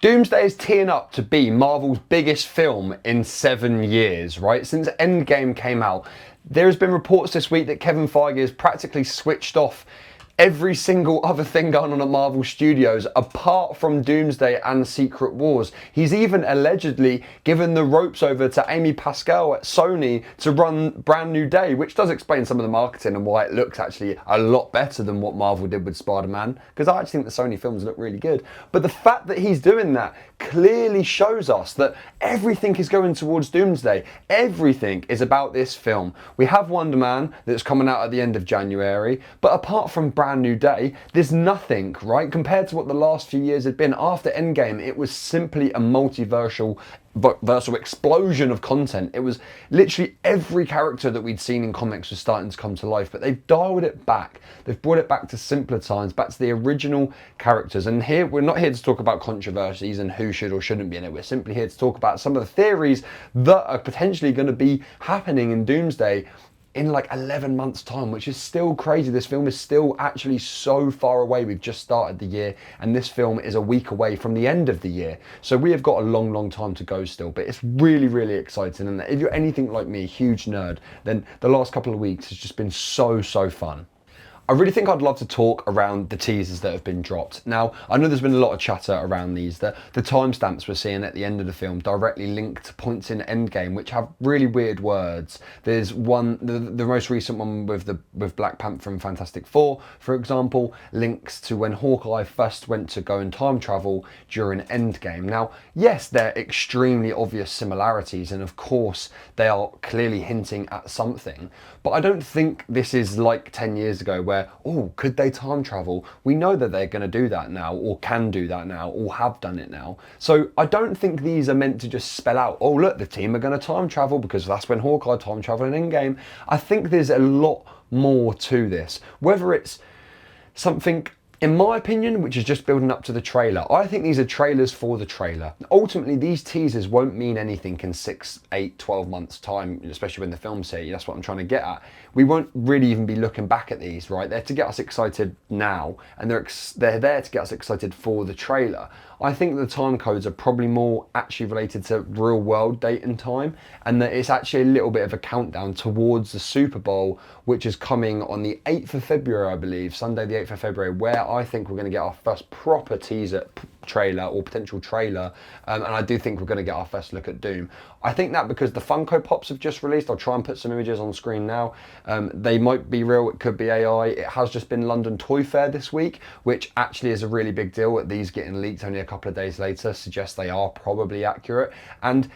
Doomsday is teeing up to be Marvel's biggest film in 7 years, right? Since Endgame came out, there has been reports this week that Kevin Feige has practically switched off every single other thing going on at Marvel Studios apart from Doomsday and Secret Wars. He's even allegedly given the ropes over to Amy Pascal at Sony to run Brand New Day, which does explain some of the marketing and why it looks actually a lot better than what Marvel did with Spider-Man, because I actually think the Sony films look really good. But the fact that he's doing that clearly shows us that everything is going towards Doomsday. Everything is about this film. We have Wonder Man that's coming out at the end of January, but apart from Brand New Day, there's nothing, right? Compared to what the last few years had been. After Endgame, it was simply a multiversal explosion of content. It was literally every character that we'd seen in comics was starting to come to life, but they've dialed it back. They've brought it back to simpler times, back to the original characters. And here, we're not here to talk about controversies and who should or shouldn't be in it. We're simply here to talk about some of the theories that are potentially going to be happening in Doomsday in like 11 months time, which is still crazy. This film is still actually so far away. We've just started the year and this film is a week away from the end of the year. So we have got a long time to go still, but it's really exciting. And if you're anything like me, a huge nerd, then the last couple of weeks has just been so fun. I really think I'd love to talk around the teasers that have been dropped. Now, I know there's been a lot of chatter around these, that the timestamps we're seeing at the end of the film directly link to points in Endgame, which have really weird words. There's one, the most recent one with Black Panther and Fantastic Four, for example, links to when Hawkeye first went to go and time travel during Endgame. Now, yes, they're extremely obvious similarities, and of course, they are clearly hinting at something, but I don't think this is like 10 years ago where, oh, could they time travel? We know that they're going to do that now, or can do that now, or have done it now. So I don't think these are meant to just spell out, oh look, the team are going to time travel because that's when Hawkeye time traveled in Endgame. I think there's a lot more to this. Whether it's something, in my opinion, which is just building up to the trailer. I think these are trailers for the trailer. Ultimately, these teasers won't mean anything in 6, 8, 12 months time, especially when the film's here. That's what I'm trying to get at. We won't really even be looking back at these, right? They're to get us excited now, and they're there to get us excited for the trailer. I think the time codes are probably more actually related to real world date and time, and that it's actually a little bit of a countdown towards the Super Bowl, which is coming on the 8th of February, I believe, Sunday the 8th of February, where I think we're going to get our first proper teaser trailer or potential trailer, and I do think we're going to get our first look at Doom. I think that because the Funko Pops have just released, I'll try and put some images on screen now. They might be real, it could be AI. It has just been London Toy Fair this week, which actually is a really big deal. These getting leaked only a couple of days later suggests they are probably accurate. And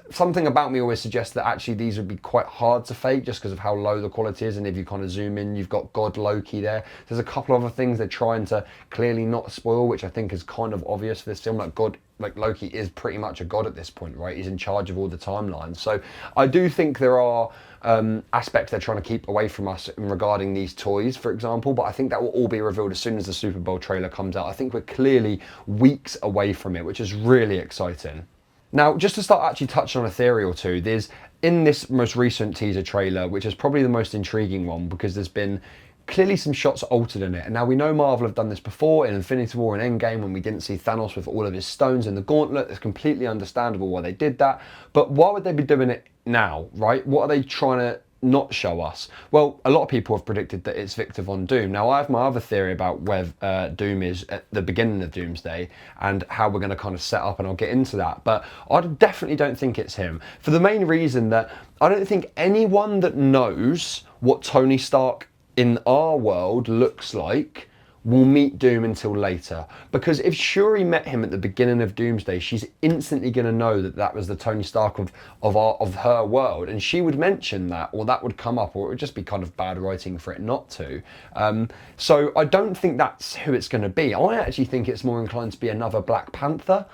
something about me always suggests that actually these would be quite hard to fake just because of how low the quality is, and if you kind of zoom in, you've got God Loki there. There's a couple other things they're trying to clearly not spoil, which I think is kind of obvious for this film. Like Loki is pretty much a god at this point, right? He's in charge of all the timelines. So I do think there are aspects they're trying to keep away from us regarding these toys, for example, but I think that will all be revealed as soon as the Super Bowl trailer comes out. I think we're clearly weeks away from it, which is really exciting. Now, just to start actually touching on a theory or two, there's in this most recent teaser trailer, which is probably the most intriguing one because there's been clearly some shots altered in it. And now we know Marvel have done this before in Infinity War and Endgame when we didn't see Thanos with all of his stones in the gauntlet. It's completely understandable why they did that. But why would they be doing it now, right? What are they trying to not show us? Well, a lot of people have predicted that it's Victor Von Doom. Now, I have my other theory about where Doom is at the beginning of Doomsday and how we're going to kind of set up, and I'll get into that. But I definitely don't think it's him, for the main reason that I don't think anyone that knows what Tony Stark in our world looks like will meet Doom until later. Because if Shuri met him at the beginning of Doomsday, she's instantly going to know that that was the Tony Stark of her world, and she would mention that, or that would come up, or it would just be kind of bad writing for it not to. So I don't think that's who it's going to be. I actually think it's more inclined to be another Black Panther.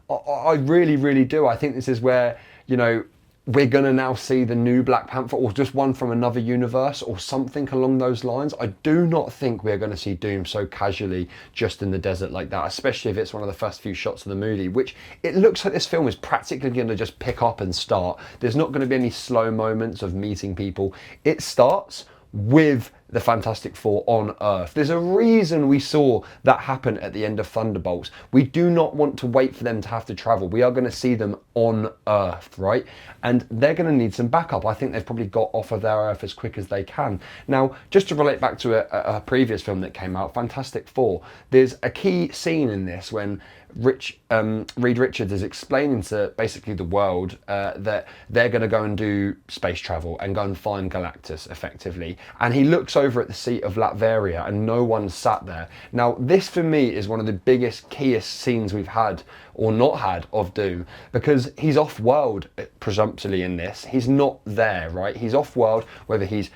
I really do. I think this is where, you know, we're going to now see the new Black Panther, or just one from another universe, or something along those lines. I do not think we're going to see Doom so casually just in the desert like that, especially if it's one of the first few shots of the movie, which it looks like this film is practically going to just pick up and start. There's not going to be any slow moments of meeting people. It starts with the Fantastic Four on Earth. There's a reason we saw that happen at the end of Thunderbolts. We do not want to wait for them to have to travel. We are going to see them on Earth, right? And they're going to need some backup. I think they've probably got off of their Earth as quick as they can. Now, just to relate back to a previous film that came out, Fantastic Four, there's a key scene in this when Reed Richards is explaining to basically the world that they're going to go and do space travel and go and find Galactus effectively. And he looks over at the seat of Latveria and no one sat there. Now, this for me is one of the biggest, keyest scenes we've had or not had of Doom, because he's off-world presumptively in this. He's not there, right? He's off-world, whether he's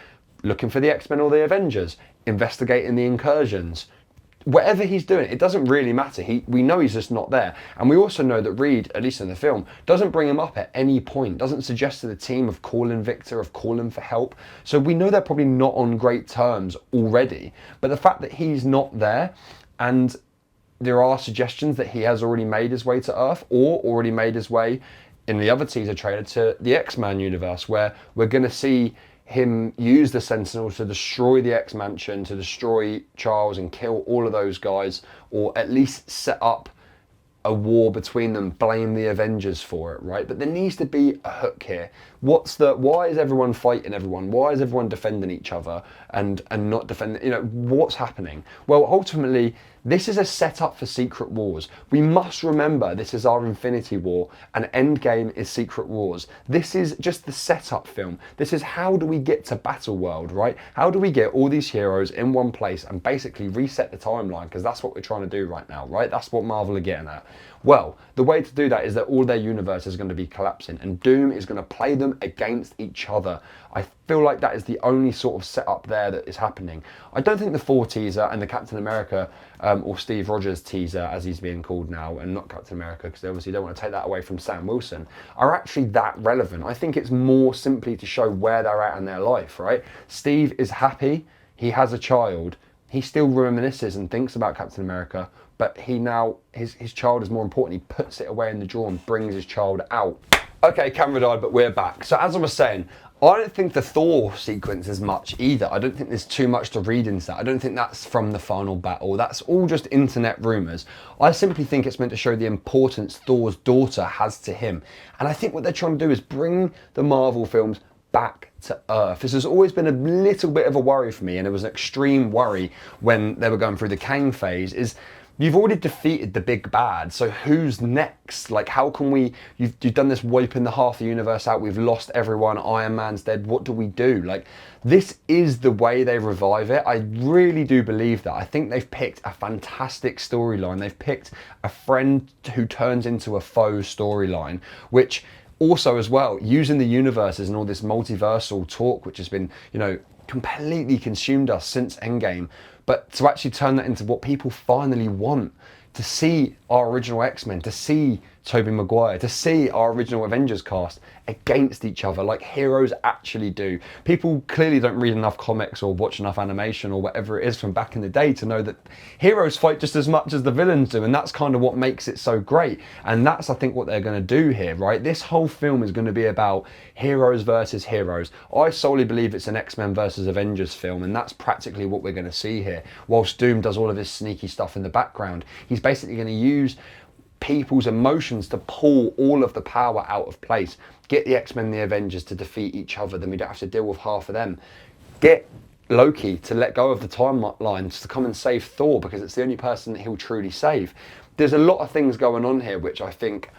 looking for the X-Men or the Avengers, investigating the incursions, whatever he's doing, it doesn't really matter. We know he's just not there. And we also know that Reed, at least in the film, doesn't bring him up at any point, doesn't suggest to the team of calling Victor, of calling for help. So we know they're probably not on great terms already. But the fact that he's not there, and there are suggestions that he has already made his way to Earth, or already made his way in the other teaser trailer to the X-Men universe, where we're going to see him use the Sentinel to destroy the X-Mansion, to destroy Charles and kill all of those guys, or at least set up a war between them, blame the Avengers for it, right? But there needs to be a hook here. Why is everyone fighting everyone? Why is everyone defending each other and not defending, what's happening? Well, ultimately, this is a setup for Secret Wars. We must remember this is our Infinity War and Endgame is Secret Wars. This is just the setup film. This is how do we get to Battleworld, right? How do we get all these heroes in one place and basically reset the timeline? Because that's what we're trying to do right now, right? That's what Marvel are getting at. Well, the way to do that is that all their universe is going to be collapsing and Doom is going to play them against each other. I feel like that is the only sort of setup there that is happening. I don't think the Thor teaser and the Captain America or Steve Rogers teaser, as he's being called now, and not Captain America, because they obviously don't want to take that away from Sam Wilson, are actually that relevant. I think it's more simply to show where they're at in their life, right? Steve is happy, he has a child, he still reminisces and thinks about Captain America, but his child is more important. He puts it away in the drawer and brings his child out. Okay, camera died, but we're back. So as I was saying, I don't think the Thor sequence is much either. I don't think there's too much to read into that. I don't think that's from the final battle. That's all just internet rumours. I simply think it's meant to show the importance Thor's daughter has to him. And I think what they're trying to do is bring the Marvel films back to Earth. This has always been a little bit of a worry for me, and it was an extreme worry when they were going through the Kang phase, is you've already defeated the big bad, so who's next? Like, how can you've done this wiping the half the universe out, we've lost everyone, Iron Man's dead, what do we do? Like, this is the way they revive it. I really do believe that. I think they've picked a fantastic storyline. They've picked a friend who turns into a foe storyline, which also as well, using the universes and all this multiversal talk, which has been, completely consumed us since Endgame, but to actually turn that into what people finally want, to see our original X-Men, to see Tobey Maguire, to see our original Avengers cast against each other like heroes actually do. People clearly don't read enough comics or watch enough animation or whatever it is from back in the day to know that heroes fight just as much as the villains do, and that's kind of what makes it so great. And that's, I think, what they're going to do here, right? This whole film is going to be about heroes versus heroes. I solely believe it's an X-Men versus Avengers film, and that's practically what we're going to see here. Whilst Doom does all of his sneaky stuff in the background, he's basically going to use people's emotions to pull all of the power out of place. Get the X-Men and the Avengers to defeat each other, then we don't have to deal with half of them. Get Loki to let go of the timelines to come and save Thor, because it's the only person that he'll truly save. There's a lot of things going on here which I think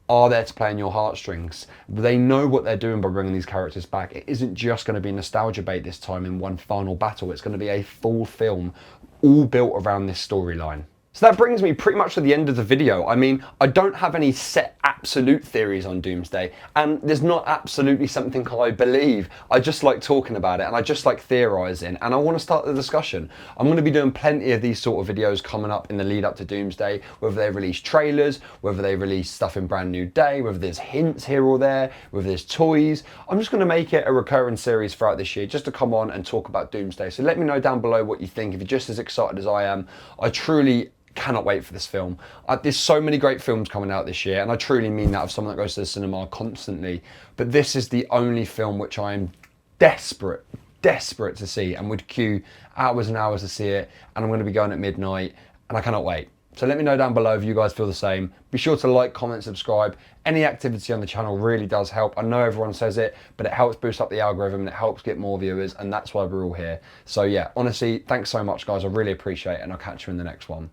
are there to play in your heartstrings. They know what they're doing by bringing these characters back. It isn't just going to be nostalgia bait this time in one final battle. It's going to be a full film all built around this storyline. So that brings me pretty much to the end of the video. I mean, I don't have any set absolute theories on Doomsday, and there's not absolutely something I believe. I just like talking about it, and I just like theorising, and I want to start the discussion. I'm going to be doing plenty of these sort of videos coming up in the lead up to Doomsday, whether they release trailers, whether they release stuff in Brand New Day, whether there's hints here or there, whether there's toys. I'm just going to make it a recurring series throughout this year, just to come on and talk about Doomsday. So let me know down below what you think. If you're just as excited as I am, I truly cannot wait for this film. There's so many great films coming out this year, and I truly mean that of someone that goes to the cinema constantly. But this is the only film which I am desperate desperate to see and would queue hours and hours to see it. And I'm going to be going at midnight and I cannot wait. So let me know down below if you guys feel the same. Be sure to like, comment, subscribe. Any activity on the channel really does help. I know everyone says it, but it helps boost up the algorithm and it helps get more viewers, and that's why we're all here. So yeah, honestly, thanks so much guys. I really appreciate it, and I'll catch you in the next one.